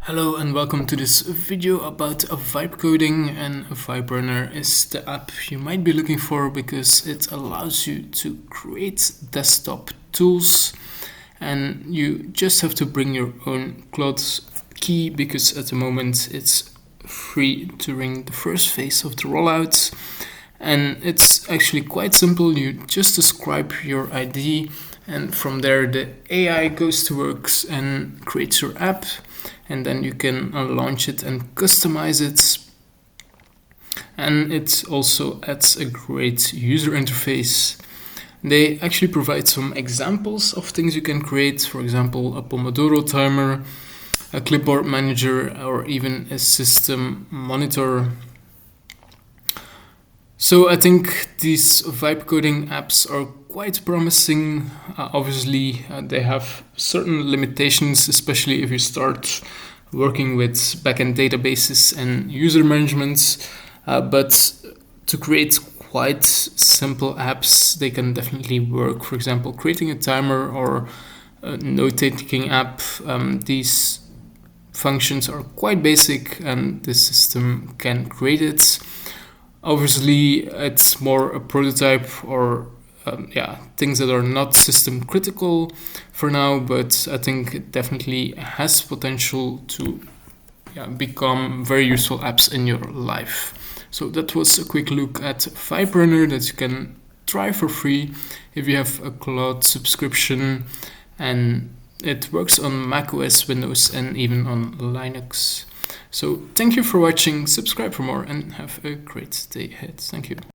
Hello and welcome to this video about Vibecoding, and Viberunner is the app you might be looking for because it allows you to create desktop tools, and you just have to bring your own cloud key because at the moment it's free during the first phase of the rollout. And it's actually quite simple. You just describe your ID, and from there the AI goes to work and creates your app, and then you can launch it and customize it. And it also adds a great user interface. They actually provide some examples of things you can create, for example, a Pomodoro timer, a clipboard manager, or even a system monitor. So I think these vibe coding apps are quite promising. Obviously, they have certain limitations, especially if you start working with backend databases and user management. But to create quite simple apps, they can definitely work. For example, creating a timer or a note-taking app, these functions are quite basic and the system can create it. Obviously, it's more a prototype or things that are not system critical for now, but I think it definitely has potential to become very useful apps in your life. So that was a quick look at Viberunner that you can try for free if you have a cloud subscription, and it works on macOS, Windows, and even on Linux. So thank you for watching, subscribe for more, and have a great day ahead. Thank you.